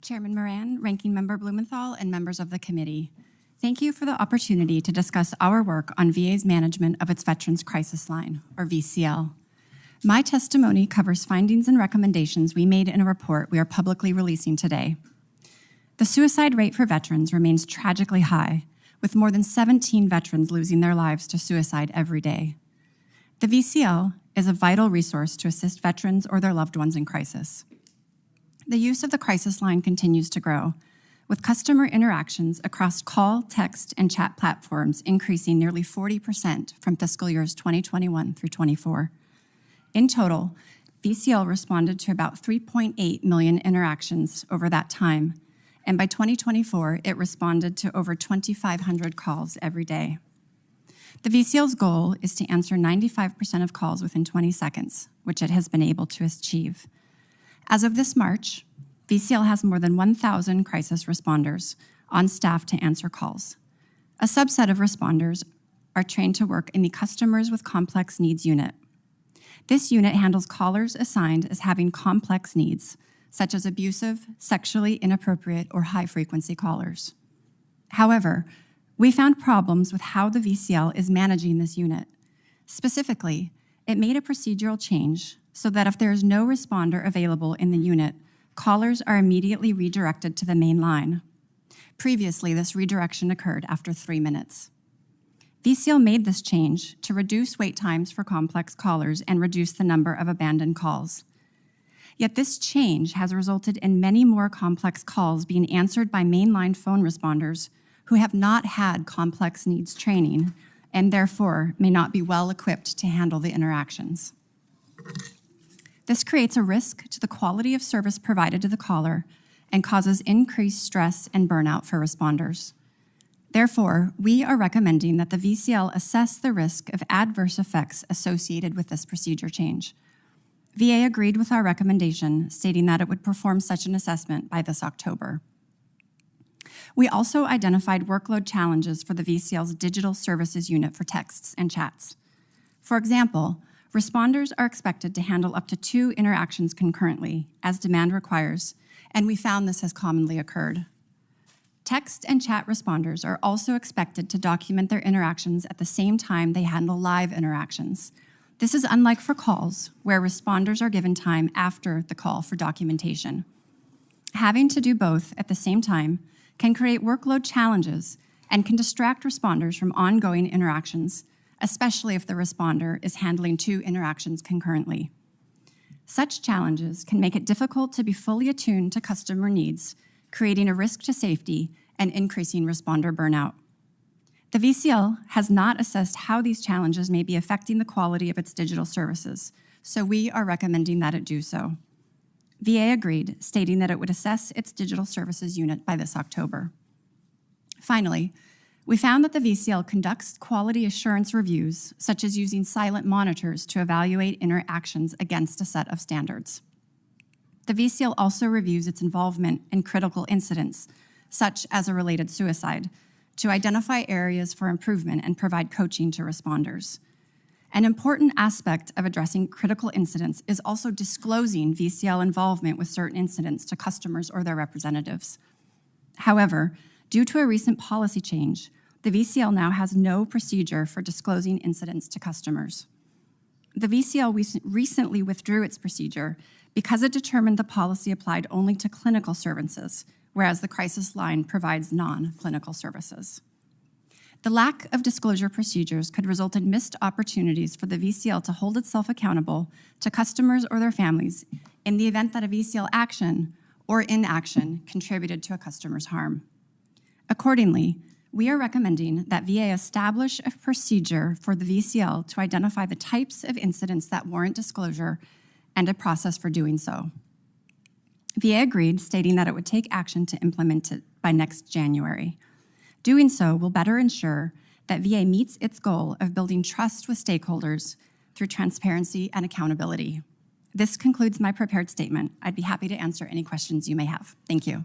Chairman Moran, Ranking Member Blumenthal, and members of the committee, thank you for the opportunity to discuss our work on VA's management of its Veterans Crisis Line, or VCL. My testimony covers findings and recommendations we made in a report we are publicly releasing today. The suicide rate for veterans remains tragically high, with more than 17 veterans losing their lives to suicide every day. The VCL is a vital resource to assist veterans or their loved ones in crisis. The use of the crisis line continues to grow, with customer interactions across call, text, and chat platforms increasing nearly 40% from fiscal years 2021 through 24. In total, VCL responded to about 3.8 million interactions over that time, and by 2024, it responded to over 2,500 calls every day. The VCL's goal is to answer 95% of calls within 20 seconds, which it has been able to achieve. As of this March, VCL has more than 1,000 crisis responders on staff to answer calls. A subset of responders are trained to work in the Customers with Complex Needs unit. This unit handles callers assigned as having complex needs, such as abusive, sexually inappropriate, or high-frequency callers. However, we found problems with how the VCL is managing this unit. Specifically, it made a procedural change so that if there is no responder available in the unit, callers are immediately redirected to the main line. Previously, this redirection occurred after 3 minutes. VCL made this change to reduce wait times for complex callers and reduce the number of abandoned calls. Yet this change has resulted in many more complex calls being answered by mainline phone responders who have not had complex needs training and therefore may not be well equipped to handle the interactions. This creates a risk to the quality of service provided to the caller and causes increased stress and burnout for responders. Therefore, we are recommending that the VCL assess the risk of adverse effects associated with this procedure change. VA agreed with our recommendation, stating that it would perform such an assessment by this October. We also identified workload challenges for the VCL's Digital Services Unit for texts and chats. For example, responders are expected to handle up to 2 interactions concurrently, as demand requires, and we found this has commonly occurred. Text and chat responders are also expected to document their interactions at the same time they handle live interactions. This is unlike for calls, where responders are given time after the call for documentation. Having to do both at the same time can create workload challenges and can distract responders from ongoing interactions, especially if the responder is handling 2 interactions concurrently. Such challenges can make it difficult to be fully attuned to customer needs, creating a risk to safety and increasing responder burnout. The VCL has not assessed how these challenges may be affecting the quality of its digital services, so we are recommending that it do so. VA agreed, stating that it would assess its digital services unit by this October. Finally, we found that the VCL conducts quality assurance reviews, such as using silent monitors to evaluate interactions against a set of standards. The VCL also reviews its involvement in critical incidents, such as a related suicide, to identify areas for improvement and provide coaching to responders. An important aspect of addressing critical incidents is also disclosing VCL involvement with certain incidents to customers or their representatives. However, due to a recent policy change, the VCL now has no procedure for disclosing incidents to customers. The VCL recently withdrew its procedure because it determined the policy applied only to clinical services, whereas the crisis line provides non-clinical services. The lack of disclosure procedures could result in missed opportunities for the VCL to hold itself accountable to customers or their families in the event that a VCL action or inaction contributed to a customer's harm. Accordingly, we are recommending that VA establish a procedure for the VCL to identify the types of incidents that warrant disclosure and a process for doing so. VA agreed, stating that it would take action to implement it by next January. Doing so will better ensure that VA meets its goal of building trust with stakeholders through transparency and accountability. This concludes my prepared statement. I'd be happy to answer any questions you may have. Thank you.